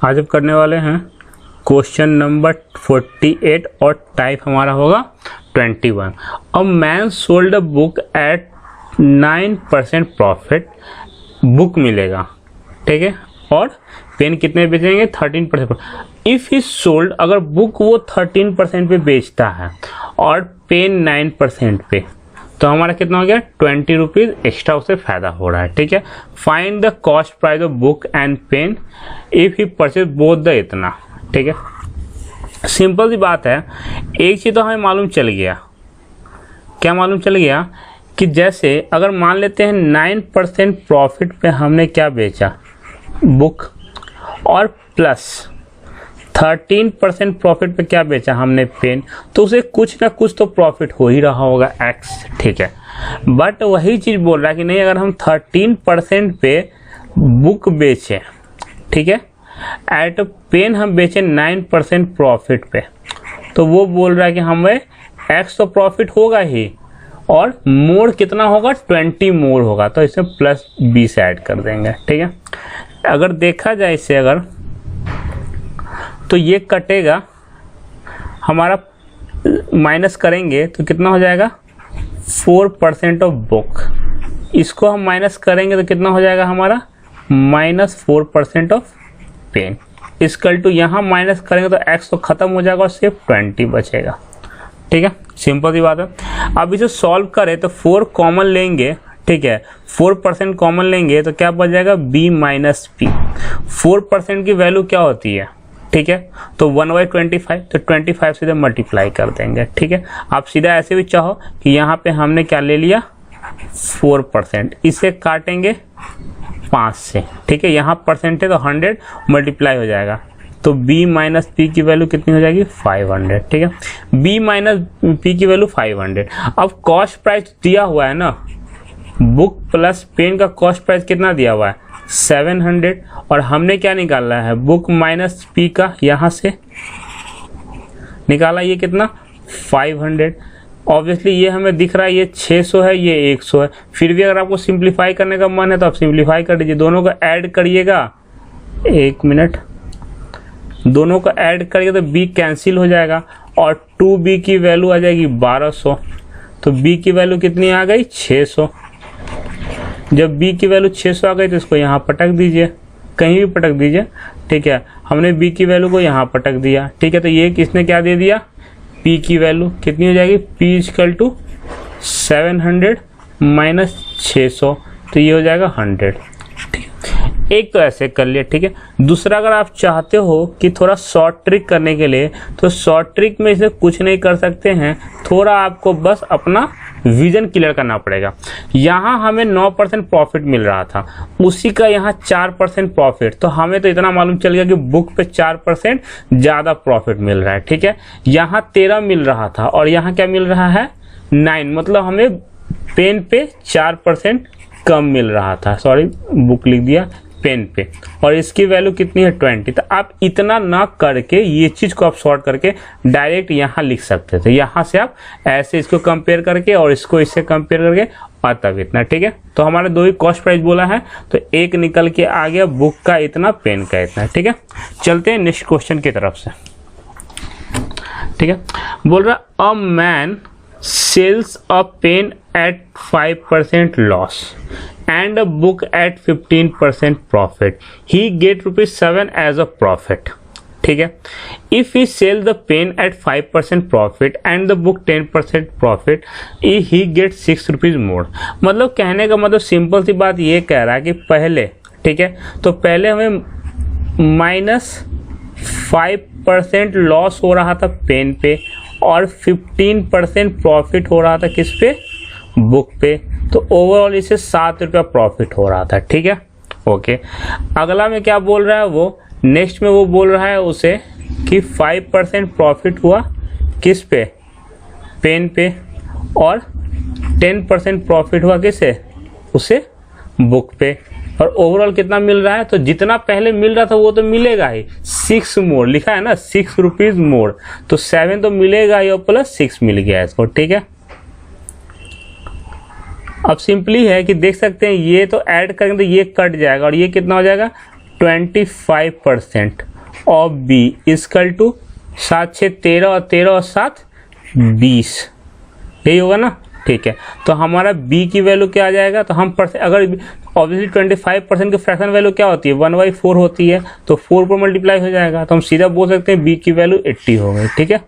आज हम करने वाले हैं क्वेश्चन नंबर 48 और टाइप हमारा होगा 21। A man sold a book at 9% profit, book मिलेगा, ठीक है, और पेन कितने बेचेंगे 13%। इफ़ ही सोल्ड, अगर बुक वो 13% पे बेचता है और पेन 9% पे, तो हमारा कितना हो गया 20 रुपीज़ एक्स्ट्रा उसे फ़ायदा हो रहा है, ठीक है। Find the cost price of book and pen if he purchase both the इतना, ठीक है। सिंपल सी बात है, एक चीज़ तो हमें मालूम चल गया, क्या मालूम चल गया कि जैसे अगर मान लेते हैं 9% प्रॉफिट पे हमने क्या बेचा बुक, और प्लस 13% प्रॉफिट पे क्या बेचा हमने पेन, तो उसे कुछ ना कुछ तो प्रॉफिट हो ही रहा होगा एक्स, ठीक है। बट वही चीज़ बोल रहा है कि नहीं, अगर हम 13% पे बुक बेचें, ठीक है, एट पेन हम बेचें 9% प्रॉफिट पे, तो वो बोल रहा है कि हमें एक्स तो प्रॉफिट होगा ही, और मोर कितना होगा 20 मोर होगा, तो इसमें प्लस 20 ऐड कर देंगे, ठीक है। अगर देखा जाए इसे, अगर तो ये कटेगा हमारा, माइनस करेंगे तो कितना हो जाएगा 4% ऑफ बुक, इसको हम माइनस करेंगे तो कितना हो जाएगा हमारा -4% ऑफ पेन, इसकल टू यहाँ माइनस करेंगे तो x तो खत्म हो जाएगा और सिर्फ 20 बचेगा, ठीक है। सिंपल सी बात है। अब इसे सॉल्व करें तो 4 कॉमन लेंगे, ठीक है, 4% कॉमन लेंगे तो क्या बच जाएगा b माइनस पी। 4% की वैल्यू क्या होती है, ठीक है, तो 1/25, तो 25 से मल्टीप्लाई कर देंगे, ठीक है। आप सीधा ऐसे भी चाहो कि यहाँ पे हमने क्या ले लिया 4%, इसे काटेंगे 5 से, ठीक है, यहाँ परसेंट है तो 100 मल्टीप्लाई हो जाएगा, तो b माइनस पी की वैल्यू कितनी हो जाएगी 500, ठीक है। b माइनस पी की वैल्यू 500। अब कॉस्ट प्राइस दिया हुआ है ना, बुक प्लस पेन का कॉस्ट प्राइस कितना दिया हुआ है 700, और हमने क्या निकाला है बुक माइनस पी का, यहाँ से निकाला ये कितना 500। ऑब्वियसली ये हमें दिख रहा है ये 600 है, ये 100 है, फिर भी अगर आपको सिंप्लीफाई करने का मन है तो आप सिंप्लीफाई कर दीजिए, दोनों को ऐड करिएगा, 1 मिनट, दोनों को ऐड करिए तो b कैंसिल हो जाएगा और 2b की वैल्यू आ जाएगी 1200, तो b की वैल्यू कितनी आ गई 600। जब b की वैल्यू 600 आ गई तो इसको यहाँ पटक दीजिए, कहीं भी पटक दीजिए, ठीक है। हमने b की वैल्यू को यहाँ पटक दिया, ठीक है, तो ये किसने क्या दे दिया p की वैल्यू कितनी हो जाएगी p इक्वल टू 700 माइनस 600, तो ये हो जाएगा 100, ठीक है। एक तो ऐसे कर लिया, ठीक है। दूसरा, अगर आप चाहते हो कि थोड़ा शॉर्ट ट्रिक करने के लिए, तो शॉर्ट ट्रिक में इसे कुछ नहीं कर सकते हैं, थोड़ा आपको बस अपना विजन क्लियर करना पड़ेगा। यहाँ हमें 9% प्रॉफिट मिल रहा था, उसी का यहाँ 4% प्रॉफिट, तो हमें तो इतना मालूम चल गया कि बुक पे 4% ज़्यादा प्रॉफिट मिल रहा है, ठीक है। यहाँ 13 मिल रहा था और यहाँ क्या मिल रहा है 9, मतलब हमें पेन पे 4% कम मिल रहा था, सॉरी बुक लिख दिया पेन पे, और इसकी वैल्यू कितनी है 20। तो आप इतना ना करके ये चीज़ को आप शॉर्ट करके डायरेक्ट यहाँ लिख सकते थे, यहाँ से आप ऐसे इसको कंपेयर करके और इसको इससे कंपेयर करके, और तब इतना, ठीक है। तो हमारे दो ही कॉस्ट प्राइस बोला है, तो एक निकल के आ गया बुक का इतना, पेन का इतना, ठीक है। चलते हैं नेक्स्ट क्वेश्चन की तरफ से, ठीक है। बोल रहा a man sells a pen at 5% loss and a book at 15% profit, he get ₹7 as a profit, ठीक है। if he sell the pen at 5% profit and the book 10% profit, he get 6 rupees more। मतलब कहने का मतलब simple सी बात ये कह रहा है कि पहले, ठीक है, तो पहले हमें -5% लॉस हो रहा था पेन पे और 15% प्रॉफिट हो रहा था किस पे बुक पे, तो ओवरऑल इसे 7 रुपया प्रॉफिट हो रहा था, ठीक है, ओके। अगला में क्या बोल रहा है वो, नेक्स्ट में वो बोल रहा है उसे कि 5% प्रॉफिट हुआ किस पे पेन पे, और 10% प्रॉफिट हुआ किसे उसे बुक पे, और ओवरऑल कितना मिल रहा है, तो जितना पहले मिल रहा था वो तो मिलेगा ही, 6 मोर लिखा है ना, 6 रुपीज़ मोर, तो 7 तो मिलेगा ही और प्लस 6 मिल गया इसको, ठीक है। अब सिंपली है कि देख सकते हैं ये तो ऐड करेंगे तो ये कट जाएगा और ये कितना हो जाएगा 25%, ऑफ बी इक्वल टू 7 6 13 और 13 और 7 20, यही होगा ना। ठीक है, तो हमारा b की वैल्यू क्या आ जाएगा, तो हम अगर ऑब्वियसली 25% की फ्रैक्शन वैल्यू क्या होती है 1/4 होती है, तो 4 पर मल्टीप्लाई हो जाएगा, तो हम सीधा बोल सकते हैं b की वैल्यू 80 हो गई। ठीक है,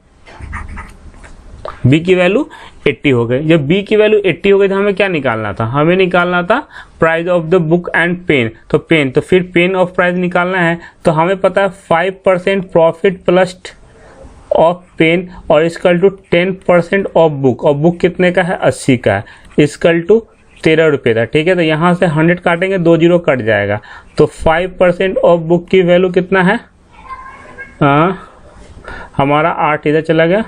b की वैल्यू 80 हो गई। जब b की वैल्यू 80 हो गई तो हमें क्या निकालना था, हमें निकालना था price of the book and pen, तो पेन, तो फिर पेन ऑफ प्राइस निकालना है, तो हमें पता है 5% प्रॉफिट प्लस ऑफ पेन और इक्वल टू 10% ऑफ बुक, और बुक कितने का है 80 का है, इक्वल टू 13 रुपये था। ठीक है, तो यहाँ से 100 काटेंगे 2 जीरो कट जाएगा, तो 5% ऑफ बुक की वैल्यू कितना है, हमारा 8 इधर चला गया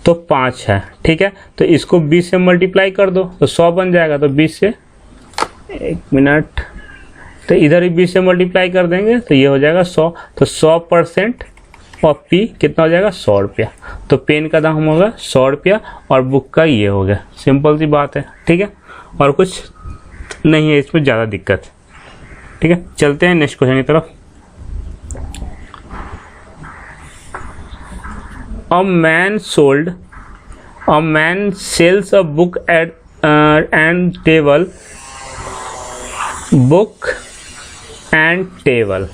तो 5 है। ठीक है, तो इसको 20 से मल्टीप्लाई कर दो तो 100 बन जाएगा, तो 20 से 1 मिनट, तो इधर ही 20 से मल्टीप्लाई कर देंगे तो ये हो जाएगा 100, तो 100% और पी कितना हो जाएगा 100 रुपया, तो पेन का दाम होगा 100 रुपया और बुक का ये हो गया। सिंपल सी बात है। ठीक है, और कुछ नहीं है इसमें ज़्यादा दिक्कत। ठीक है, चलते हैं नेक्स्ट क्वेश्चन की तरफ। A man sells a book at and table, book and table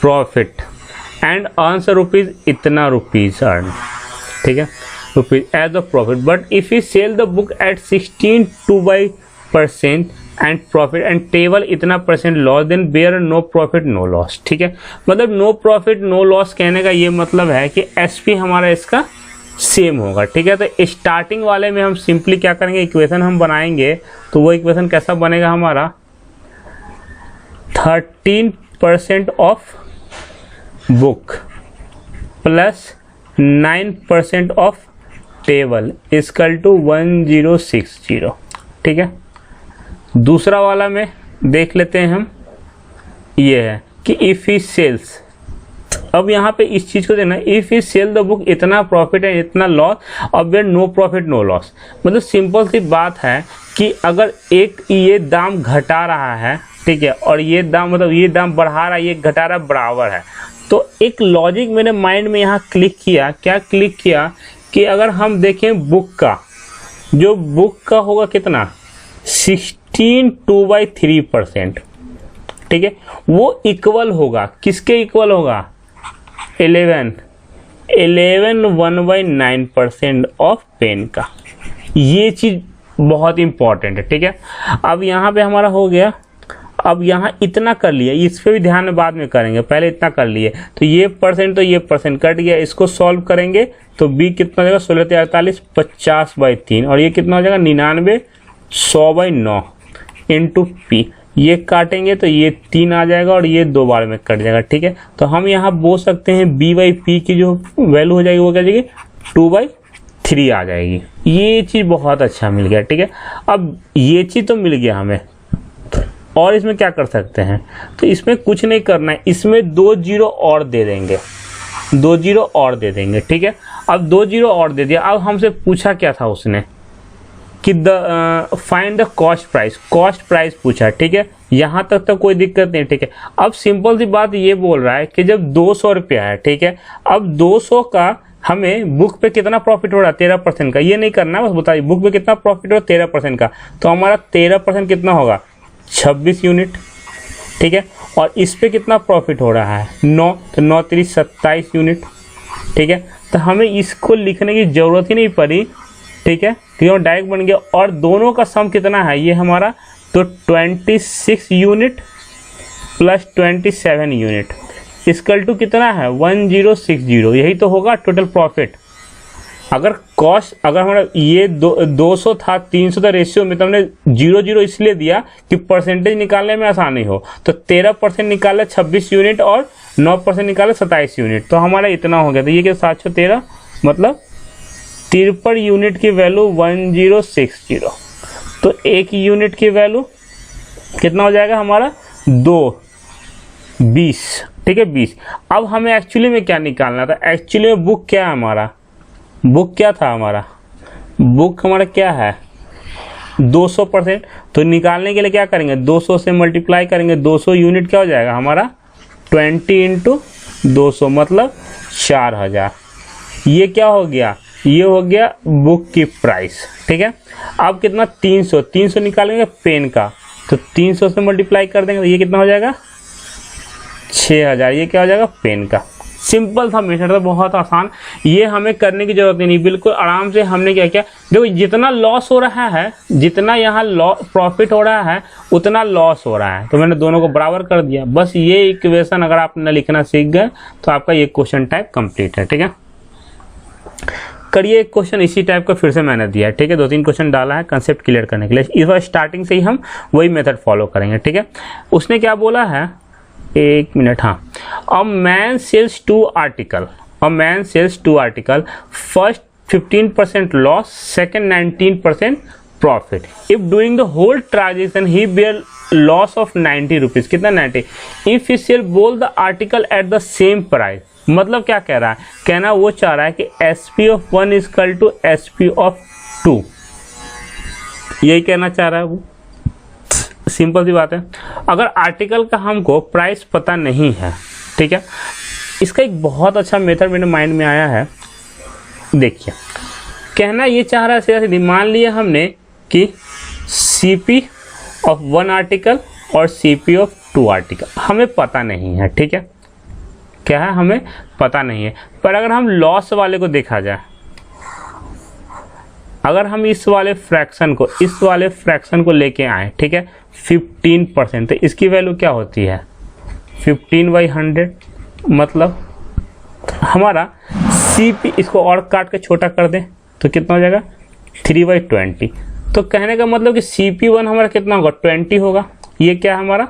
profit and earns rupees इतना rupees earn, ठीक है, rupees as the profit, but if he sell the book at 16% and profit and table इतना % loss, then bear no profit no loss। ठीक है, मतलब no profit no loss कहने का ये मतलब है कि SP हमारा इसका सेम होगा। ठीक है, तो स्टार्टिंग वाले में हम सिंपली क्या करेंगे, इक्वेशन हम बनाएंगे, तो वो इक्वेशन कैसा बनेगा हमारा 13% of book plus 9% of table equal to 1060। ठीक है, दूसरा वाला में देख लेते हैं हम, ये है कि इफ़ ही सेल्स, अब यहाँ पे इस चीज़ को देखना, if he sell the book इतना प्रॉफिट है इतना लॉस, और where no profit no loss, मतलब सिंपल सी बात है कि अगर एक ये दाम घटा रहा है, ठीक है, और ये दाम मतलब ये दाम बढ़ा रहा है ये घटा रहा है, बराबर है, तो एक लॉजिक मेरे माइंड में यहाँ क्लिक किया, क्या क्लिक किया कि अगर हम देखें बुक का, जो बुक का होगा कितना 16/3%, ठीक है, वो इक्वल होगा किसके इक्वल होगा 11 1/9% ऑफ पेन का। ये चीज़ बहुत इंपॉर्टेंट है। ठीक है, अब यहाँ पे हमारा हो गया, अब यहाँ इतना कर लिया, इस पे भी ध्यान में बाद में करेंगे, पहले इतना कर लिए, तो ये % तो ये % कट गया, इसको सॉल्व करेंगे तो b कितना हो जाएगा 16×48 50/3, और ये कितना हो जाएगा 99 100/9 इंटू पी, ये काटेंगे तो ये 3 आ जाएगा और ये 2 बार में कट जाएगा। ठीक है, तो हम यहाँ बोल सकते हैं b/p की जो वैल्यू हो जाएगी वो क्या जाएगी 2/3 आ जाएगी। ये चीज़ बहुत अच्छा मिल गया। ठीक है, अब ये चीज़ तो मिल गया हमें, और इसमें क्या कर सकते हैं, तो इसमें कुछ नहीं करना है, इसमें 2 जीरो और दे देंगे, 2 जीरो और दे देंगे। ठीक है, अब 2 जीरो और दे दिया, अब हमसे पूछा क्या था उसने कि फाइंड द कॉस्ट प्राइस पूछा। ठीक है, यहाँ तक तो कोई दिक्कत नहीं। ठीक है, अब सिंपल सी बात ये बोल रहा है कि जब 200 रुपया है, ठीक है, अब 200 का हमें बुक पे कितना प्रॉफिट हो रहा है 13% का, ये नहीं करना बस बताइए बुक पे कितना प्रॉफिट हो रहा है 13% का, तो हमारा 13% कितना होगा 26 यूनिट। ठीक है, और इस पे कितना प्रॉफिट हो रहा है 9, तो 9 3 27 यूनिट। ठीक है, तो हमें इसको लिखने की ज़रूरत ही नहीं पड़ी। ठीक है, क्यों डायरेक्ट बन गया, और दोनों का सम कितना है ये हमारा, तो 26 unit plus 27 unit equal to कितना है 1060, यही तो होगा टोटल प्रॉफिट। अगर कॉस्ट, अगर हमारा ये 200 था 300 था रेशियो में, तो हमने 0 इसलिए दिया कि परसेंटेज निकालने में आसानी हो, तो 13% निकाला 26 यूनिट और 9% निकाला 27 यूनिट, तो हमारा इतना हो गया। तो ये क्या 713 मतलब 53 यूनिट की वैल्यू 1060, तो एक यूनिट की वैल्यू कितना हो जाएगा हमारा 20। ठीक है 20। अब हमें एक्चुअली में क्या निकालना था, एक्चुअली में बुक क्या है हमारा, बुक क्या था हमारा, बुक हमारा क्या है 200%, तो निकालने के लिए क्या करेंगे 200 से मल्टीप्लाई करेंगे, 200 यूनिट क्या हो जाएगा हमारा 20 × 200 मतलब 4000। ये क्या हो गया, ये हो गया बुक की प्राइस। ठीक है, अब कितना 300 निकालेंगे पेन का, तो 300 से मल्टीप्लाई कर देंगे तो ये कितना हो जाएगा 6000। ये क्या हो जाएगा पेन का। सिंपल था मेथड, था बहुत आसान, ये हमें करने की जरूरत नहीं, बिल्कुल आराम से हमने क्या किया, देखो जितना लॉस हो रहा है, जितना यहाँ प्रॉफिट हो रहा है उतना लॉस हो रहा है, तो मैंने दोनों को बराबर कर दिया। बस ये इक्वेशन अगर आपने लिखना सीख गए तो आपका ये क्वेश्चन टाइप कंप्लीट है। ठीक है, करिए एक क्वेश्चन इसी टाइप का फिर से मैंने दिया है। ठीक है, 2-3 क्वेश्चन डाला है कंसेप्ट क्लियर करने के लिए, इस बार स्टार्टिंग से ही हम वही मेथड फॉलो करेंगे। ठीक है, उसने क्या बोला है, एक मिनट, हाँ, a man sells 2 article, first 15% loss, second 19% profit. If doing the whole transaction he bear loss of 90 rupees, कितना 90। If he sell both the article at the same price, मतलब क्या कह रहा है, कहना वो चाह रहा है कि SP of 1 equal to SP of 2, यही कहना चाह रहा है वो। सिंपल सी बात है, अगर आर्टिकल का हमको प्राइस पता नहीं है, ठीक है, इसका एक बहुत अच्छा मेथड मेरे माइंड में आया है। देखिए, कहना ये चाह रहा है सीधा सीधी, मान लिया हमने कि CP ऑफ 1 आर्टिकल और CP ऑफ 2 आर्टिकल हमें पता नहीं है। ठीक है, क्या है, हमें पता नहीं है। पर अगर हम लॉस वाले को देखा जाए, अगर हम इस वाले फ्रैक्शन को लेके आए, ठीक है, 15%, तो इसकी वैल्यू क्या होती है 15/100, मतलब हमारा CP, इसको और काट के छोटा कर दें तो कितना हो जाएगा 3/20। तो कहने का मतलब कि CP1 हमारा कितना होगा 20 होगा। ये क्या हमारा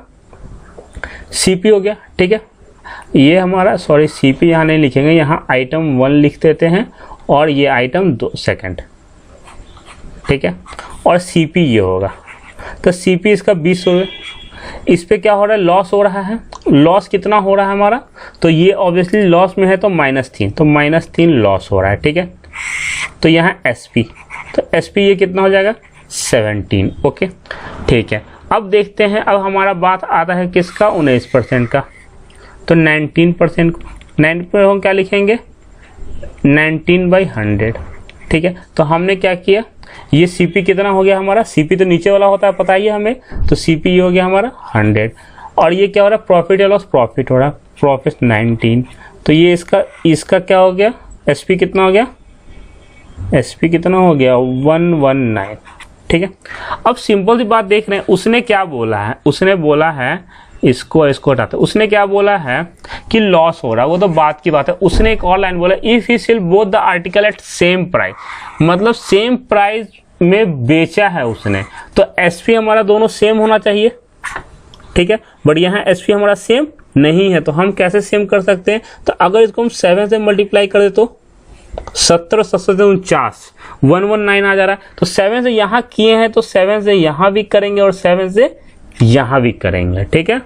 CP हो गया। ठीक है, ये हमारा, सॉरी CP यहाँ नहीं लिखेंगे, यहाँ आइटम 1 लिख देते हैं और ये आइटम 2 सेकेंड। ठीक है, और CP ये होगा, तो CP इसका 20 हो गया। इस पे क्या हो रहा है, लॉस हो रहा है। लॉस कितना हो रहा है हमारा, तो ये ऑब्वियसली लॉस में है तो -3, तो -3 लॉस हो रहा है। ठीक है, तो यहाँ SP, तो SP ये कितना हो जाएगा 17। ओके, ठीक है, अब देखते हैं, अब हमारा बात आता है किसका 19% का, तो 19% को 9 पर हम क्या लिखेंगे 19/100। ठीक है, तो हमने क्या किया, ये CP कितना हो गया हमारा, CP तो नीचे वाला होता है पता ही है हमें, तो CP ये हो गया हमारा 100। और ये क्या हो रहा है, प्रॉफिट या लॉस, प्रॉफिट हो रहा है, प्रॉफिट 19, तो ये इसका क्या हो गया, SP कितना हो गया, SP कितना हो गया 119। ठीक है, अब सिंपल सी बात देख रहे हैं, उसने क्या बोला है, उसने बोला है इसको हटाते, उसने क्या बोला है कि लॉस हो रहा है, वो तो बात की बात है। उसने एक और लाइन बोला, if he sell both the article at same price, मतलब सेम प्राइस में बेचा है उसने, तो SP हमारा दोनों सेम होना चाहिए। ठीक है, बट यहाँ SP हमारा सेम नहीं है, तो हम कैसे सेम कर सकते हैं, तो अगर इसको हम 7 से मल्टीप्लाई कर दे तो 17 7 से 49, 119 आ जा रहा है। तो 7 से यहाँ किए हैं तो 7 से यहाँ भी करेंगे और 7 से यहाँ भी करेंगे। ठीक है,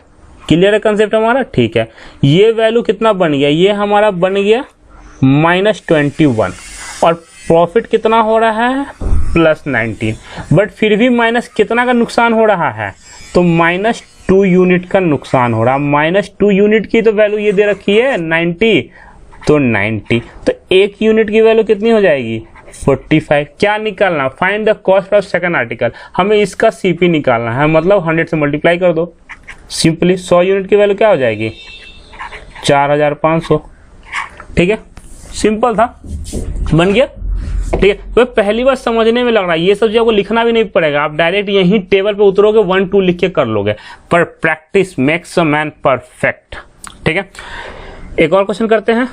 क्लियर है कंसेप्ट हमारा। ठीक है, ये वैल्यू कितना बन गया, ये हमारा बन गया -21, और प्रॉफिट कितना हो रहा है +19, बट फिर भी माइनस कितना का नुकसान हो रहा है, तो -2 यूनिट का नुकसान हो रहा है। -2 यूनिट की तो वैल्यू ये दे रखी है 90, तो 90, तो 1 यूनिट की वैल्यू कितनी हो जाएगी 45। क्या निकालना, find the cost of second article, हमें इसका CP निकालना है, मतलब 100 से मल्टीप्लाई कर दो सिंपली। 100 यूनिट की वैल्यू क्या हो जाएगी 4500। ठीक है, सिंपल था, बन गया। ठीक है, तो पहली बार समझने में लग रहा है, ये सब चीज़ आपको लिखना भी नहीं पड़ेगा, आप डायरेक्ट यहीं टेबल पे उतरोगे 1 2 लिख के कर लोगे, पर practice makes a man perfect. ठीक है, एक और क्वेश्चन करते हैं,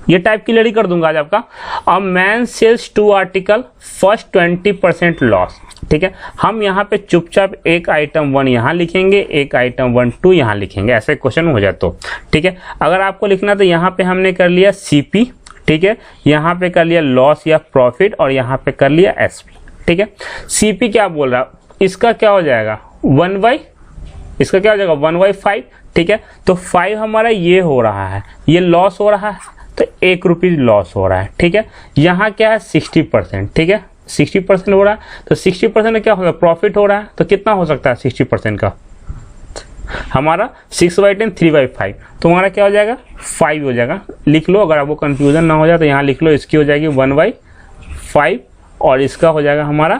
ये टाइप की लड़ी कर दूंगा आज आपका। A man sells 2 article, first 20% loss. ठीक है, हम यहाँ पे चुपचाप एक आइटम 1 यहाँ लिखेंगे, एक आइटम 1 2 यहाँ लिखेंगे, ऐसे क्वेश्चन हो जाए तो। ठीक है, अगर आपको लिखना तो यहाँ पे हमने कर लिया CP, ठीक है, यहाँ पे कर लिया लॉस या प्रॉफिट, और यहाँ पे कर लिया SP। ठीक है, CP क्या बोल रहा है, इसका क्या हो जाएगा 1/5। ठीक है, तो 5 हमारा ये हो रहा है, ये लॉस हो रहा है, तो 1 रुपीज़ लॉस हो रहा है। ठीक है, यहाँ क्या है 60%। ठीक है, 60% हो रहा है, तो 60% में क्या होगा प्रॉफिट हो रहा है, तो कितना हो सकता है 60% का हमारा 6/10 3/5, तो हमारा क्या हो जाएगा 5 हो जाएगा। लिख लो, अगर आपको कन्फ्यूजन ना हो जाए तो यहाँ लिख लो, इसकी हो जाएगी 1/5 और इसका हो जाएगा हमारा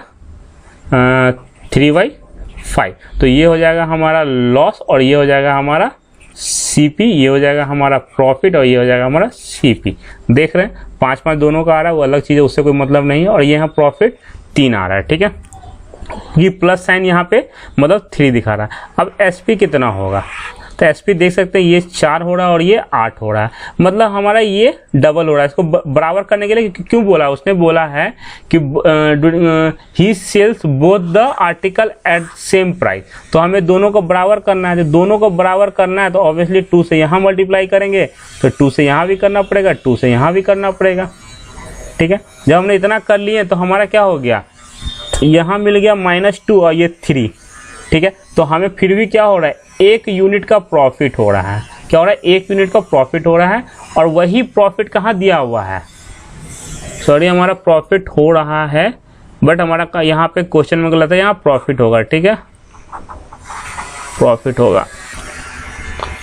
3/5। तो ये हो जाएगा हमारा लॉस और ये हो जाएगा हमारा सीपी, ये हो जाएगा हमारा प्रॉफिट और ये हो जाएगा हमारा सीपी। देख रहे हैं 5-5 दोनों का आ रहा है, वो अलग चीज़ है, उससे कोई मतलब नहीं है। और ये यहाँ प्रॉफिट 3 आ रहा है, ठीक है। ये प्लस साइन यहाँ पे मतलब 3 दिखा रहा है। अब एसपी कितना होगा, तो एसपी देख सकते हैं ये 4 हो रहा है और ये 8 हो रहा है, मतलब हमारा ये डबल हो रहा है। इसको बराबर करने के लिए क्यों बोला, उसने बोला है कि he sells both the article at same price, तो हमें दोनों को बराबर करना है। तो दोनों को बराबर करना है तो ऑब्वियसली 2 से यहाँ मल्टीप्लाई करेंगे, तो 2 से यहाँ भी करना पड़ेगा, 2 से यहाँ भी करना पड़ेगा, ठीक है। जब हमने इतना कर लिए तो हमारा क्या हो गया, यहाँ मिल गया -2 और ये 3, ठीक है। तो हमें फिर भी क्या हो रहा है, 1 यूनिट का प्रॉफिट हो रहा है। क्या हो रहा है, 1 यूनिट का प्रॉफिट हो रहा है। और वही प्रॉफिट कहाँ दिया हुआ है, सॉरी हमारा प्रॉफिट हो रहा है, बट हमारा यहाँ पे क्वेश्चन में गलत है, यहाँ प्रॉफिट होगा, ठीक है, प्रॉफिट होगा।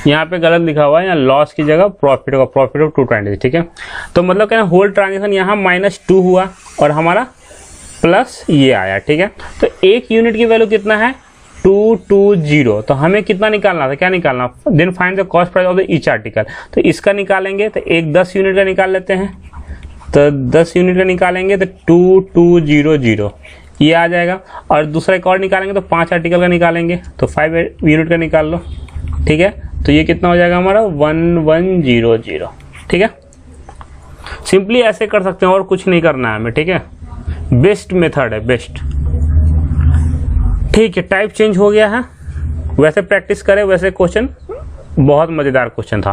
यहाँ पे गलत लिखा हुआ है, यहाँ लॉस की जगह प्रॉफिट होगा, प्रॉफिट ऑफ 220, ठीक है। तो मतलब क्या होल ट्रांजेक्शन यहाँ -2 हुआ और हमारा प्लस ये आया, ठीक है। तो 1 यूनिट की वैल्यू कितना है 220, तो हमें कितना निकालना था, क्या निकालना, then find the cost price of the each article. तो इसका निकालेंगे तो एक 10 यूनिट का निकाल लेते हैं, तो 10 यूनिट का निकालेंगे तो 2200 ये आ जाएगा। और दूसरा एक और निकालेंगे तो 5 आर्टिकल का निकालेंगे, तो 5 यूनिट का निकाल लो, ठीक है। तो ये कितना हो जाएगा हमारा 1100, ठीक है। सिंपली ऐसे कर सकते हैं और कुछ नहीं करना है हमें, ठीक है। बेस्ट मेथड है, बेस्ट, ठीक है। टाइप चेंज हो गया है, वैसे प्रैक्टिस करें, वैसे क्वेश्चन बहुत मज़ेदार क्वेश्चन था।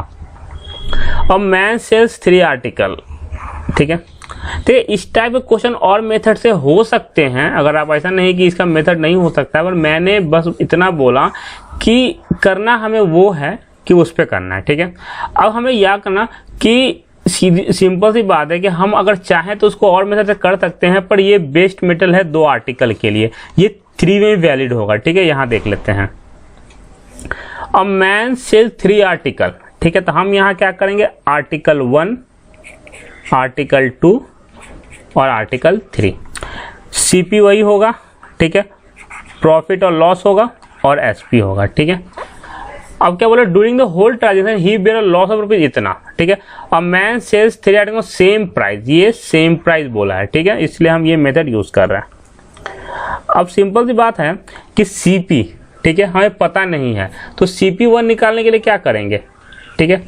अब मैन सेल्स 3 आर्टिकल, ठीक है। तो इस टाइप के क्वेश्चन और मेथड से हो सकते हैं, अगर आप ऐसा नहीं कि इसका मेथड नहीं हो सकता है, पर मैंने बस इतना बोला कि करना हमें वो है कि उस पर करना है, ठीक है। अब हमें याद करना कि सिंपल सी बात है कि हम अगर चाहें तो उसको और मेथड से कर सकते हैं, पर ये बेस्ट मेथड है 2 आर्टिकल के लिए, ये 3 में वैलिड होगा, ठीक है। यहाँ देख लेते हैं, अब मैन सेल 3 आर्टिकल, ठीक है। तो हम यहाँ क्या करेंगे, आर्टिकल 1, आर्टिकल 2 और आर्टिकल 3। सीपी वही होगा, ठीक है, प्रॉफिट और लॉस होगा और एसपी होगा, ठीक है। अब क्या बोला, during the whole transaction he bear loss of rupees इतना, ठीक है। अब man sells 3 article same price, ये सेम प्राइस बोला है, ठीक है, इसलिए हम ये मेथड यूज कर रहे हैं। अब सिंपल सी बात है कि सीपी, ठीक है, हमें पता नहीं है, तो CP1 निकालने के लिए क्या करेंगे, ठीक है।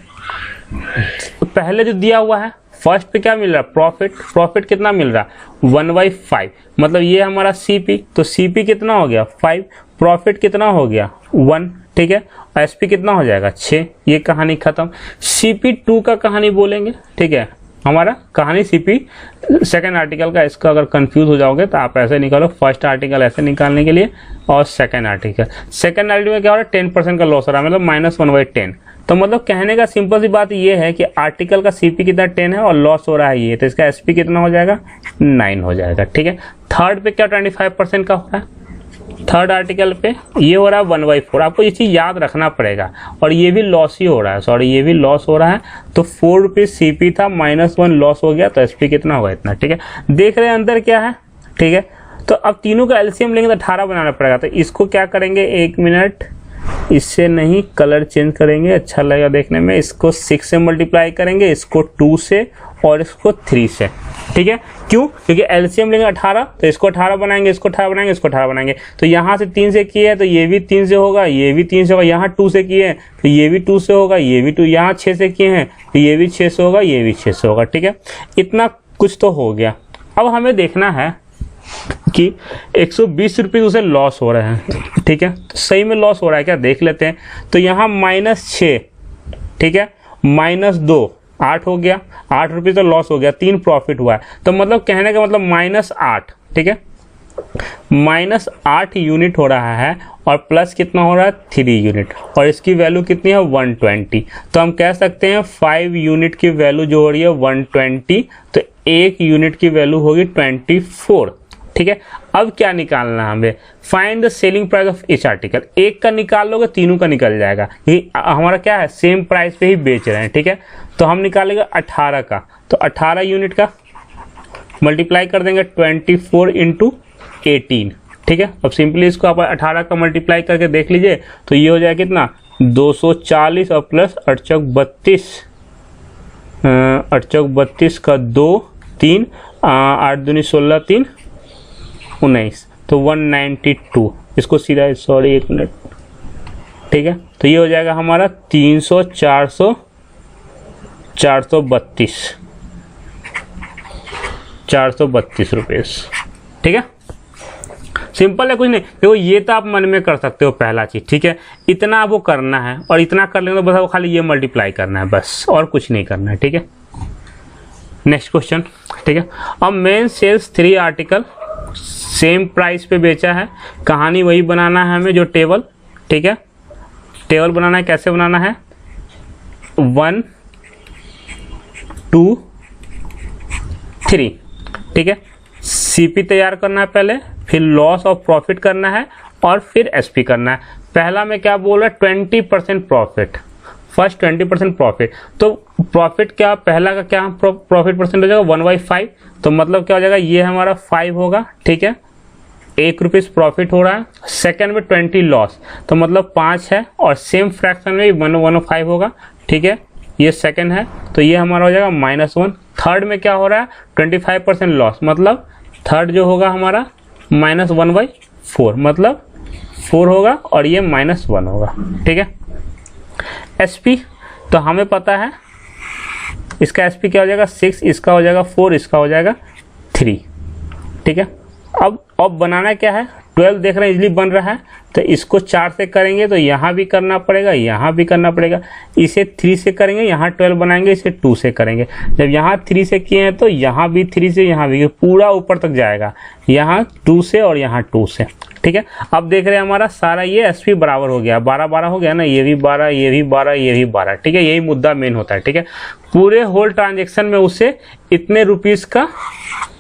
पहले जो दिया हुआ है फर्स्ट पे क्या मिल रहा है, प्रॉफिट, प्रॉफिट कितना मिल रहा है 1/5, मतलब ये हमारा CP, तो CP कितना हो गया 5, प्रॉफिट कितना हो गया 1, ठीक है। SP कितना हो जाएगा 6, ये कहानी खत्म। CP2 का कहानी बोलेंगे, ठीक है, हमारा कहानी CP सेकंड आर्टिकल का। इसका अगर कंफ्यूज हो जाओगे तो आप ऐसे निकालो, फर्स्ट आर्टिकल ऐसे निकालने के लिए और सेकंड आर्टिकल में क्या हो रहा है 10% का लॉस हो रहा है, मतलब -1/10। तो मतलब कहने का सिंपल सी बात ये है कि आर्टिकल का CP कितना 10 है और लॉस हो रहा है ये, तो इसका SP कितना हो जाएगा 9 हो जाएगा, ठीक है। थर्ड पे क्या 25% का हो रहा है, थर्ड आर्टिकल पे ये हो रहा है 1/4, आपको ये चीज़ याद रखना पड़ेगा। और ये भी लॉस ही हो रहा है, सॉरी ये भी लॉस हो रहा है, तो 4 रुपीज CP था, -1 लॉस हो गया, तो SP कितना होगा इतना, ठीक है। देख रहे हैं अंदर क्या है, ठीक है। तो अब तीनों का LCM लेंगे तो 18 बनाना पड़ेगा, तो इसको क्या करेंगे, 1 मिनट, इससे नहीं कलर चेंज करेंगे, अच्छा लगेगा देखने में। इसको 6 से मल्टीप्लाई करेंगे, इसको 2 से और इसको 3 से, ठीक है। क्यों, क्योंकि LCM लेंगे 18, तो इसको 18 बनाएंगे, इसको 18 बनाएंगे, इसको 18 बनाएंगे। तो यहाँ से 3 से किए तो ये भी 3 से होगा, ये भी 3 से होगा, यहाँ 2 से किए तो ये भी 2 से होगा, ये भी 2, यहाँ 6 से किए हैं तो ये भी 6 से होगा, ये भी 6 से होगा, ठीक है। इतना कुछ तो हो गया। अब हमें देखना है कि 120 रुपये उसे लॉस हो रहे हैं, ठीक है। तो सही में लॉस हो रहा है क्या, देख लेते हैं। तो यहाँ -6, ठीक है, -2, 8 हो गया, 8 रुपये तो लॉस हो गया, 3 प्रॉफिट हुआ है। तो मतलब कहने का मतलब -8, ठीक है, -8 यूनिट हो रहा है और प्लस कितना हो रहा है 3 यूनिट, और इसकी वैल्यू कितनी है 120। तो हम कह सकते हैं 5 यूनिट की वैल्यू जो हो रही है 120, तो 1 यूनिट की वैल्यू होगी 24, ठीक है। अब क्या निकालना है हमें, find the selling price of each article, एक का निकाल लोगे तीनों का निकल जाएगा, ये हमारा क्या है सेम प्राइस पे ही बेच रहे हैं, ठीक है। तो हम निकालेंगे 18 का, तो 18 यूनिट का मल्टीप्लाई कर देंगे 24 इंटू 18, ठीक है। अब सिंपली इसको आप 18 का मल्टीप्लाई करके देख लीजिए, तो ये हो जाएगा कितना 240 और प्लस 8 चौक 32 का 2 3 8 दूनी 16 3 19, तो 192, इसको सीधा सॉरी एक मिनट, ठीक है। तो ये हो जाएगा हमारा 300 400 432 रुपये, ठीक है। सिंपल है, कुछ नहीं। देखो ये तो आप मन में कर सकते हो पहला चीज़, ठीक है। इतना आपको करना है और इतना कर लेंगे तो बस आपको खाली ये मल्टीप्लाई करना है बस, और कुछ नहीं करना है, ठीक है। नेक्स्ट क्वेश्चन, ठीक है। अब man sells 3 article same price पे बेचा है, कहानी वही बनाना है हमें जो टेबल, ठीक है। टेबल बनाना है, कैसे बनाना है 1 2 3, ठीक है। सीपी तैयार करना है पहले, फिर लॉस और प्रॉफिट करना है और फिर एसपी करना है। पहला में क्या बोल रहा है 20% प्रॉफिट, फर्स्ट 20% प्रॉफिट, तो प्रॉफिट क्या पहला का क्या प्रॉफिट परसेंट हो जाएगा 1/5, तो मतलब क्या हो जाएगा ये हमारा 5 होगा, ठीक है। 1 रुपीज़ प्रॉफिट हो रहा है। सेकंड में 20 लॉस, तो मतलब 5 है और सेम फ्रैक्शन में 1/5 होगा, ठीक है। ये सेकंड है, तो ये हमारा हो जाएगा -1। थर्ड में क्या हो रहा है 25% लॉस, मतलब थर्ड जो होगा हमारा -1/4, मतलब 4 होगा और ये -1 होगा, ठीक है। एसपी तो हमें पता है इसका एसपी क्या हो जाएगा 6, इसका हो जाएगा 4, इसका हो जाएगा 3, ठीक है। अब बनाना क्या है 12 देख रहे हैं इजली बन रहा है, तो इसको 4 से करेंगे तो यहाँ भी करना पड़ेगा, यहाँ भी करना पड़ेगा। इसे 3 से करेंगे, यहाँ 12 बनाएंगे, इसे 2 से करेंगे। जब यहाँ 3 से किए हैं तो यहाँ भी 3 से, यहाँ भी पूरा ऊपर तक जाएगा, यहाँ 2 से और यहाँ 2 से, ठीक है। अब देख रहे हैं हमारा सारा ये एसपी बराबर हो गया, 12 हो गया ना, ये भी 12, ये भी 12, ये भी 12, ठीक है। यही मुद्दा मेन होता है, ठीक है। पूरे होल ट्रांजेक्शन में उसे इतने रुपीज़ का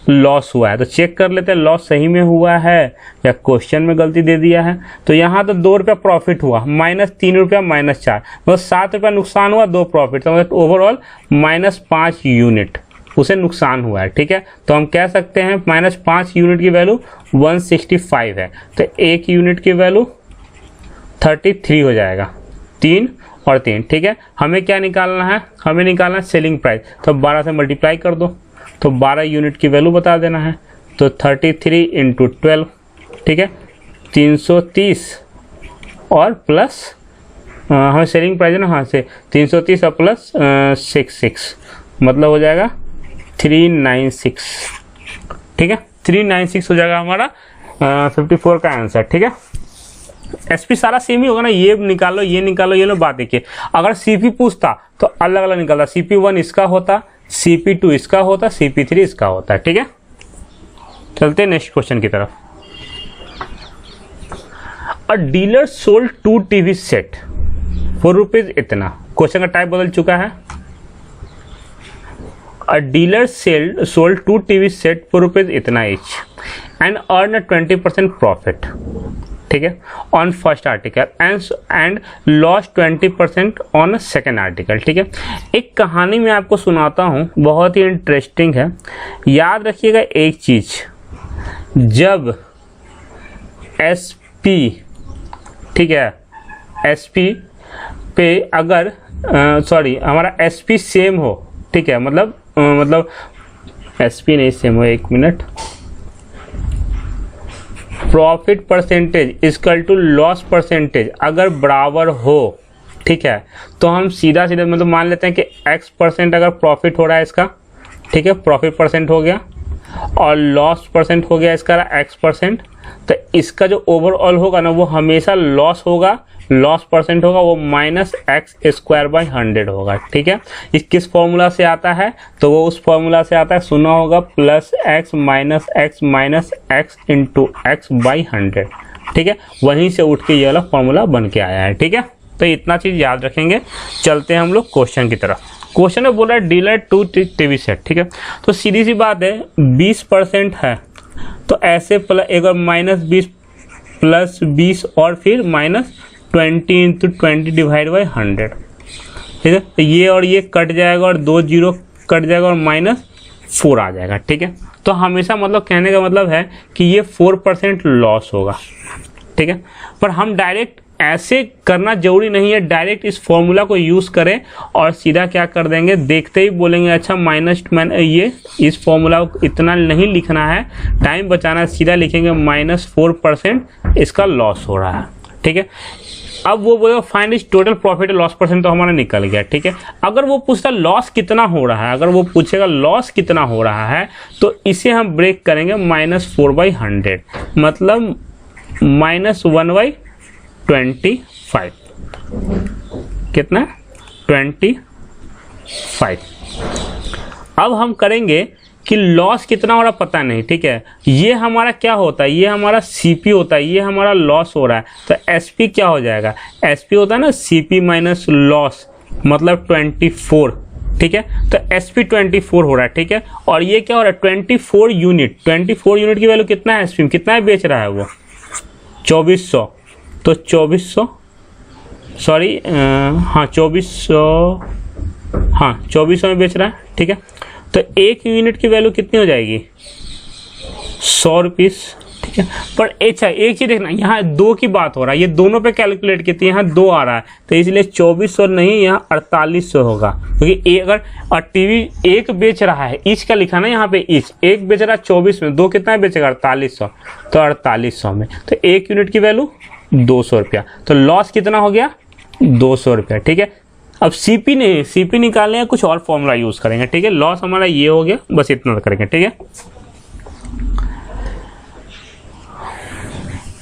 लॉस हुआ है, तो चेक कर लेते हैं लॉस सही में हुआ है या क्वेश्चन में गलती दे दिया है। तो यहाँ तो 2 रुपया प्रॉफिट हुआ, -3 रुपया -4, मतलब 7 रुपया नुकसान हुआ, 2 प्रॉफिट, तो मतलब ओवरऑल -5 यूनिट उसे नुकसान हुआ है, ठीक है। तो हम कह सकते हैं -5 यूनिट की वैल्यू 165 है, तो 1 यूनिट की वैल्यू 33 हो जाएगा, 3 और 3, ठीक है। हमें क्या निकालना है, हमें निकालना है सेलिंग प्राइस, तो 12 से मल्टीप्लाई कर दो, तो 12 यूनिट की वैल्यू बता देना है, तो 33 इंटू 12, ठीक है, 330 और प्लस हमें सेलिंग प्राइस है ना, हाँ से 330 और प्लस 66, मतलब हो जाएगा 396, ठीक है। 396 हो जाएगा हमारा 54 का आंसर, ठीक है। एसपी सारा सेम ही होगा ना, ये निकालो ये निकालो, ये लो बात देखिए। अगर सीपी पूछता तो अलग अलग निकलता, CP1 इसका होता, CP2 इसका होता, CP3 इसका होता है, ठीक है। चलते हैं नेक्स्ट क्वेश्चन की तरफ। अ dealer sold 2 TV set for rupees इतना, क्वेश्चन का टाइप बदल चुका है। अ dealer sold 2 TV set for rupees इतना इच एंड अर्न 20% प्रॉफिट, ठीक है, on first article and loss 20% on second article, ठीक है। एक कहानी मैं आपको सुनाता हूँ, बहुत ही इंटरेस्टिंग है। याद रखिएगा एक चीज़, जब SP, ठीक है, SP पे अगर हमारा SP सेम हो, ठीक है, मतलब SP नहीं सेम हो, एक minute, profit percentage equal to loss percentage अगर बराबर हो, ठीक है, तो हम सीधा मतलब मान लेते हैं कि X% अगर प्रॉफिट हो रहा है इसका, ठीक है, प्रॉफिट परसेंट हो गया, और लॉस परसेंट हो गया इसका X%, तो इसका जो ओवरऑल होगा ना वो हमेशा लॉस होगा, लॉस परसेंट होगा वो -X²/100 होगा, ठीक है। इस किस फॉर्मूला से आता है, तो वो उस फॉर्मूला से आता है, सुना होगा, +X - X इंटू X/100, ठीक है। वहीं से उठ के ये वाला फॉर्मूला बन के आया है, ठीक है। तो इतना चीज़ याद रखेंगे। चलते हैं हम लोग क्वेश्चन की तरफ। क्वेश्चन में बोला डीलर 2 टीवी सेट, ठीक है, तो सीधी सी बात है 20% है, तो ऐसे एक और -20 +20 और फिर -20 इंटू 20 डिवाइड बाई 100, ठीक है। तो ये और ये कट जाएगा और 2 0 कट जाएगा और -4 आ जाएगा, ठीक है। तो हमेशा मतलब कहने का मतलब है कि ये 4% लॉस होगा, ठीक है। पर हम डायरेक्ट ऐसे करना जरूरी नहीं है, डायरेक्ट इस फॉर्मूला को यूज़ करें और सीधा क्या कर देंगे, देखते ही बोलेंगे अच्छा ये इस फॉर्मूला को इतना नहीं लिखना है, टाइम बचाना है, सीधा लिखेंगे -4% इसका लॉस हो रहा है, ठीक है। अब वो बोलेगा find is total profit loss percent, तो हमारा निकल गया, ठीक है। अगर वो पूछता लॉस कितना हो रहा है, अगर वो पूछेगा लॉस कितना हो रहा है, तो इसे हम ब्रेक करेंगे -4/100, मतलब -1/25, कितना 25। अब हम करेंगे कि लॉस कितना हो रहा पता नहीं, ठीक है। ये हमारा क्या होता है, ये हमारा सीपी होता है, ये हमारा लॉस हो रहा है, तो एसपी क्या हो जाएगा, एसपी होता है ना सीपी माइनस लॉस, मतलब 24, ठीक है। तो एसपी 24 हो रहा है, ठीक है। और ये क्या हो रहा है 24 यूनिट, 24 यूनिट की वैल्यू कितना है एसपी में, कितना है बेच रहा है वो 2400, तो 2400 सॉरी हाँ 2400 में बेच रहा है, ठीक है। तो एक यूनिट की वैल्यू कितनी हो जाएगी 100 रुपीज़, ठीक है। पर अच्छा एक चीज़ देखना, यहाँ 2 की बात हो रहा है, ये दोनों पे कैलकुलेट कितनी, यहाँ 2 आ रहा है, तो इसलिए 2400 नहीं, यहाँ 4800 होगा, क्योंकि अगर टीवी एक बेच रहा है, ईच का लिखा ना यहाँ पे, ईच एक बेच रहा है 24 में, 2 कितना बेचेगा 4800, तो 4800 में, तो एक यूनिट की वैल्यू 200 रुपया, तो लॉस कितना हो गया 200 रुपया, ठीक है। अब सीपी नहीं, सीपी निकालने हैं कुछ और फॉर्मूला यूज करेंगे, ठीक है। लॉस हमारा ये हो गया, बस इतना करेंगे, ठीक है।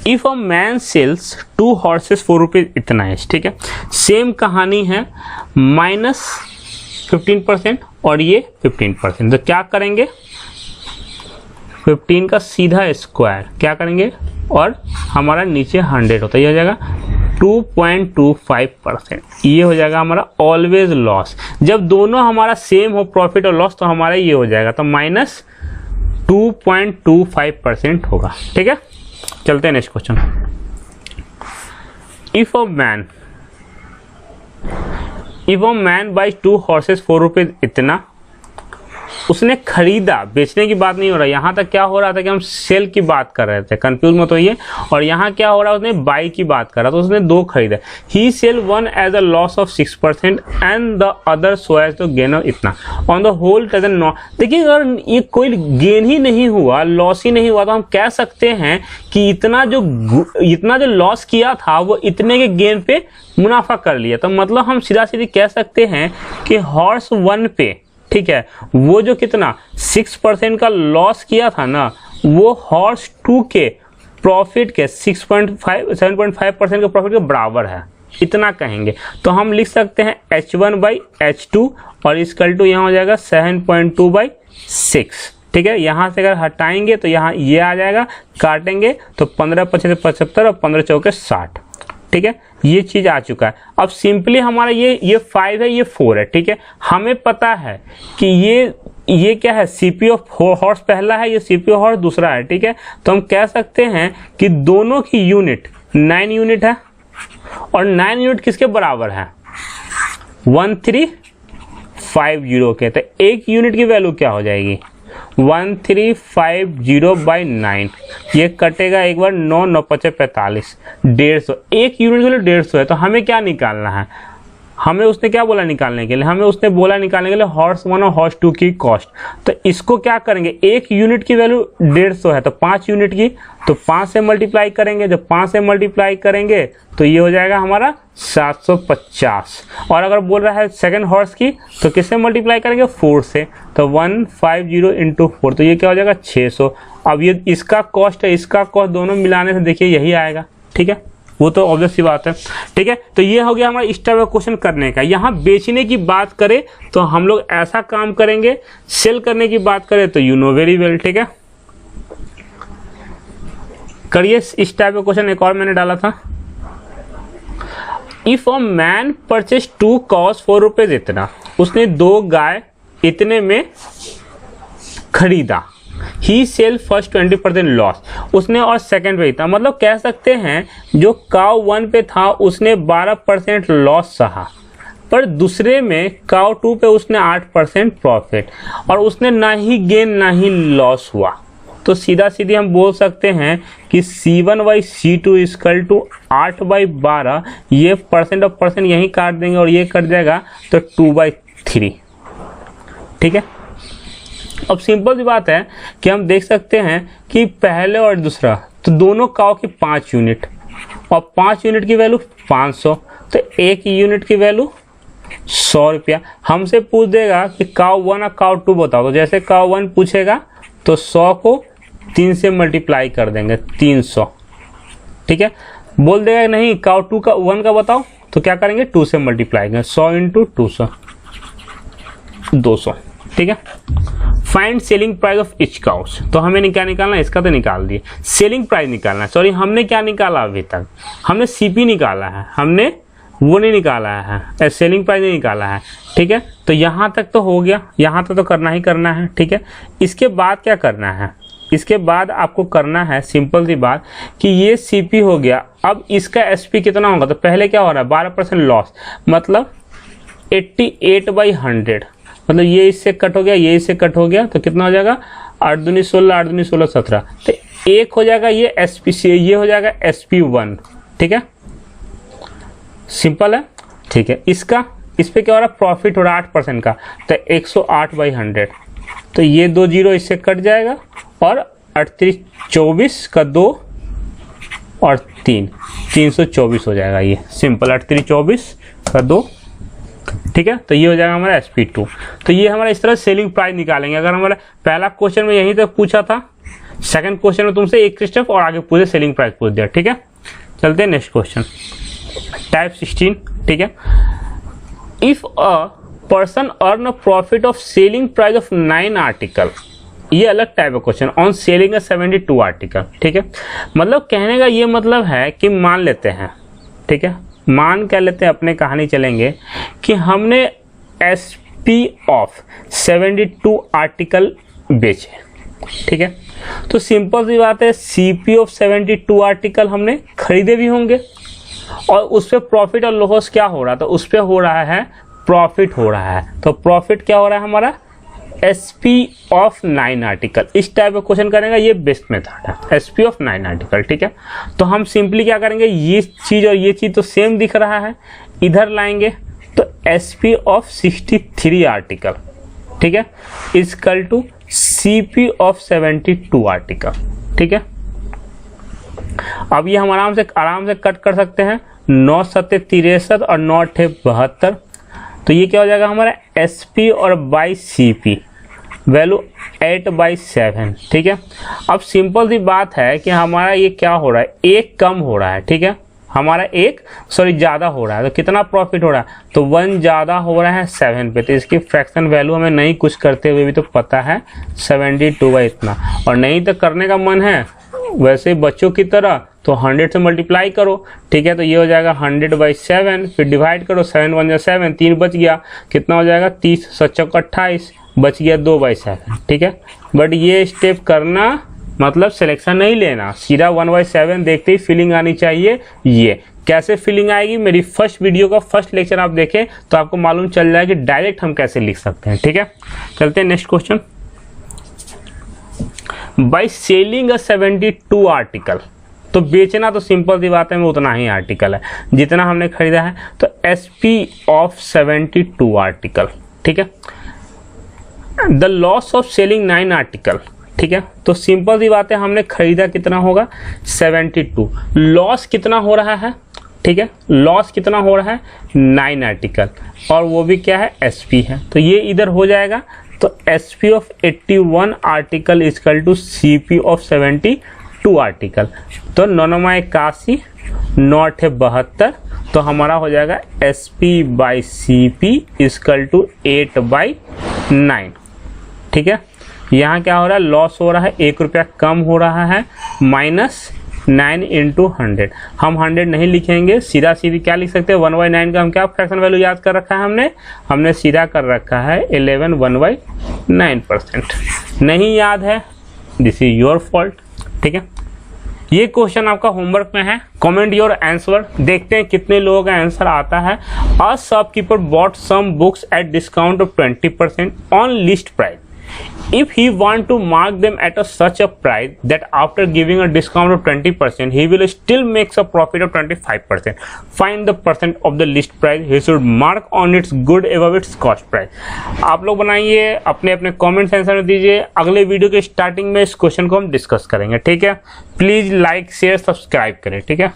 If a man sells 2 horses 4 rupees, इतना है, ठीक है। सेम कहानी है, -15% और ये 15%, तो क्या करेंगे 15 का सीधा स्क्वायर क्या करेंगे, और हमारा नीचे 100 होता है, ये हो जाएगा 2.25%, ये हो जाएगा हमारा ऑलवेज लॉस। जब दोनों हमारा सेम हो प्रॉफिट और लॉस, तो हमारा ये हो जाएगा, तो -2.25% होगा, ठीक है। चलते हैं next question. If a man buys 2 horses 4 rupees, इतना उसने खरीदा, बेचने की बात नहीं हो रहा, यहाँ तक क्या हो रहा था कि हम सेल की बात कर रहे थे, कंफ्यूज मत होइए। और यहाँ क्या हो रहा है, उसने बाई की बात कर रहा, तो उसने 2 खरीदा। He sell one as a loss of 6% and the other so as to gain of इतना, on the whole doesn't not. देखिए अगर ये कोई गेन ही नहीं हुआ, लॉस ही नहीं हुआ, तो हम कह सकते हैं कि इतना जो लॉस किया था वो इतने के गेन पे मुनाफा कर लिया। तो मतलब हम सीधा सीधी कह सकते हैं कि हॉर्स 1 पे, ठीक है, वो जो कितना 6% का लॉस किया था ना, वो हॉर्स 2 के प्रॉफिट के 7.5% के प्रॉफिट के बराबर है, इतना कहेंगे। तो हम लिख सकते हैं H1/H2 और इसकल टू यहाँ हो जाएगा 7.2/6, ठीक है। यहाँ से अगर हटाएंगे तो यहाँ ये आ जाएगा, काटेंगे तो 15×5 = 75 और 15×4 = 60, ठीक है। ये चीज आ चुका है। अब सिंपली हमारा ये 5 है, ये 4 है, ठीक है। हमें पता है कि ये क्या है, सीपीओ हॉर्स पहला है, ये सीपीओ हॉर्स दूसरा है, ठीक है। तो हम कह सकते हैं कि दोनों की यूनिट 9 यूनिट है, और 9 यूनिट किसके बराबर है 1350 के। तो एक यूनिट की वैल्यू क्या हो जाएगी 1350/9, ये कटेगा एक बार 9 9 5 45, 150, एक यूनिट के लिए 150 है। तो हमें क्या निकालना है, हमें उसने क्या बोला निकालने के लिए, हमें उसने बोला निकालने के लिए हॉर्स 1 और हॉर्स 2 की कॉस्ट। तो इसको क्या करेंगे, एक यूनिट की वैल्यू 150 है, तो 5 यूनिट की, तो 5 से मल्टीप्लाई करेंगे, जब 5 से मल्टीप्लाई करेंगे तो ये हो जाएगा हमारा 750। और अगर बोल रहा है सेकंड हॉर्स की, तो किससे मल्टीप्लाई करेंगे 4 से, तो 150 × 4, तो ये क्या हो जाएगा 600। अब ये इसका कॉस्ट है, इसका कॉस्ट, दोनों मिलाने से देखिए यही आएगा, ठीक है। वो तो ऑब्वियस सी बात है, ठीक है। तो ये हो गया हमारा इस टाइप का क्वेश्चन करने का। यहाँ बेचने की बात करें तो हम लोग ऐसा काम करेंगे, सेल करने की बात करें तो यू नो वेरी वेल, ठीक है। करिए इस टाइप का क्वेश्चन, एक और मैंने डाला था। If a man purchase 2 cause 4 rupees, इतना उसने 2 गाय इतने में खरीदा, ही सेल फर्स्ट 20% लॉस, उसने और सेकंड पे था, मतलब कह सकते हैं जो काउ 1 पे था उसने 12% लॉस सहा, पर दूसरे में काउ 2 पे उसने 8% प्रॉफिट, और उसने ना ही गेन ना ही लॉस हुआ। तो सीधा सीधी हम बोल सकते हैं कि C1/C2 इक्वल टू 8/12, ये परसेंट ऑफ परसेंट यहीं काट देंगे और ये कट जाएगा तो 2/3। ठीक है, अब सिंपल सी बात है कि हम देख सकते हैं कि पहले और दूसरा तो दोनों काउ की 5 यूनिट, और 5 यूनिट की वैल्यू 500, तो 1 यूनिट की वैल्यू 100 रुपया। हमसे पूछ देगा कि काउ 1 और काउ 2 बताओ, तो जैसे काउ 1 पूछेगा तो 100 को 3 से मल्टीप्लाई कर देंगे, 300। ठीक है, बोल देगा नहीं काउ 2 का 1 का बताओ, तो क्या करेंगे 2 से मल्टीप्लाई करेंगे, 100 इंटू 200, 200। ठीक है, find selling price of each cows, तो हमें क्या निकालना है, इसका तो निकाल दिए, सेलिंग प्राइस निकालना है। सॉरी, हमने क्या निकाला अभी तक, हमने सीपी निकाला है, हमने वो नहीं निकाला है, सेलिंग प्राइस नहीं निकाला है। ठीक है, तो यहाँ तक तो हो गया, यहाँ तक तो करना ही करना है। ठीक है, इसके बाद क्या करना है, इसके बाद आपको करना है सिंपल सी बात कि ये सीपी हो गया, अब इसका एसपी कितना होगा, तो पहले क्या हो रहा है 12% लॉस, मतलब 88/100, मतलब ये इससे कट हो गया, ये इससे कट हो गया, तो कितना हो जाएगा 8 दूनी 16, 8 दूनी 16, 17, तो एक हो जाएगा ये एसपी से, ये हो जाएगा SP1। ठीक है, सिंपल है। ठीक है, इसका इस पे क्या हो रहा है, प्रॉफिट हो रहा है 8% का, तो 108/100, तो ये 2 जीरो इससे कट जाएगा, और 38 24 का 2 और 3 324 हो जाएगा, ये सिंपल 38 24 का 2। ठीक है, तो ये हो जाएगा हमारा SP2। तो ये हमारा इस तरह सेलिंग प्राइस निकालेंगे। अगर हमारा पहला क्वेश्चन में यहीं तक पूछा था, सेकंड क्वेश्चन में तुमसे एक स्टेप और आगे पूरे सेलिंग प्राइस पूछ दिया। ठीक है, चलते हैं नेक्स्ट क्वेश्चन, टाइप 16। ठीक है, if a person earn a profit of selling price of 9 article, ये अलग टाइप का question, on selling a 72 article. ठीक है, मतलब कहने का ये मतलब है कि मान लेते हैं, ठीक है, मान क्या लेते हैं, अपने कहानी चलेंगे कि हमने SP ऑफ 72 आर्टिकल बेचे। ठीक है, तो सिंपल सी बात है, CP ऑफ 72 आर्टिकल हमने खरीदे भी होंगे, और उस पर प्रॉफिट और लॉस क्या हो रहा है, तो उस पर हो रहा है प्रॉफिट हो रहा है। तो प्रॉफिट क्या हो रहा है हमारा, SP ऑफ 9 आर्टिकल। इस टाइप का क्वेश्चन करेंगे, ये बेस्ट मेथड है, SP ऑफ 9 आर्टिकल। ठीक है, तो हम सिंपली क्या करेंगे, ये चीज़ और ये चीज़ तो सेम दिख रहा है, इधर लाएंगे तो SP ऑफ 63 आर्टिकल। ठीक है, equal to CP of 72 article. ठीक है, अब ये हम आराम से कट कर सकते हैं, 9 7 63 और 9 8 72, तो ये क्या हो जाएगा हमारा SP और बाई CP वैल्यू 8/7। ठीक है, अब सिंपल सी बात है कि हमारा ये क्या हो रहा है, एक कम हो रहा है। ठीक है, हमारा एक ज़्यादा हो रहा है, तो कितना प्रॉफिट हो रहा है, तो 1 ज़्यादा हो रहा है 7 पे, तो इसकी फ्रैक्शन वैल्यू हमें नहीं कुछ करते हुए भी तो पता है 72 इतना, और नहीं तो करने का मन है वैसे बच्चों की तरह तो 100 से मल्टीप्लाई करो। ठीक है, तो ये हो जाएगा 100/7, फिर डिवाइड करो, 7 1 जा 7, 3 बच गया, कितना हो जाएगा 30 7 28, बच गया 2/7। ठीक है, बट ये स्टेप करना मतलब सिलेक्शन नहीं लेना, सीधा 1/7 देखते ही फीलिंग आनी चाहिए। ये कैसे फीलिंग आएगी, मेरी फर्स्ट वीडियो का फर्स्ट लेक्चर आप देखें तो आपको मालूम चल जाएगा कि डायरेक्ट हम कैसे लिख सकते हैं। ठीक है, चलते हैं next question, by selling a 72 article, तो बेचना तो सिंपल सी बात है, में उतना ही आर्टिकल है जितना हमने खरीदा है, तो SP ऑफ 72 आर्टिकल। ठीक है, the loss of selling 9 article. ठीक है, तो सिंपल सी बात है, हमने खरीदा कितना होगा 72, लॉस कितना हो रहा है। ठीक है, लॉस कितना हो रहा है 9 आर्टिकल, और वो भी क्या है SP है, तो ये इधर हो जाएगा, तो SP of 81 article equal to CP of 72 article, तो 9 81 9 8 72, तो हमारा हो जाएगा SP/CP इक्वल टू 8/9। ठीक है, यहाँ क्या हो रहा है, लॉस हो रहा है, 1 रुपया कम हो रहा है, -9 × 100, हम 100 नहीं लिखेंगे, सीधा सीधी क्या लिख सकते हैं, 1/9 का हम क्या फ्रैक्शन वैल्यू याद कर रखा है, हमने सीधा कर रखा है 11 1/9%। नहीं याद है दिस इज योर फॉल्ट। ठीक है, ये क्वेश्चन आपका होमवर्क में है। कमेंट योर आंसर, देखते हैं कितने लोगों का आंसर आता है। A shopkeeper bought some books at discount of 20% on list price. If he want to mark them at such a price that after giving a discount of 20%, he will still makes a profit of 25%. Find the percent of the list price he should mark on its good above its cost price. आप लोग बनाइए, अपने अपने comments answer में दीजिए। अगले video के starting में इस क्वेश्चन को हम डिस्कस करेंगे। ठीक है, प्लीज लाइक शेयर सब्सक्राइब करें। ठीक है।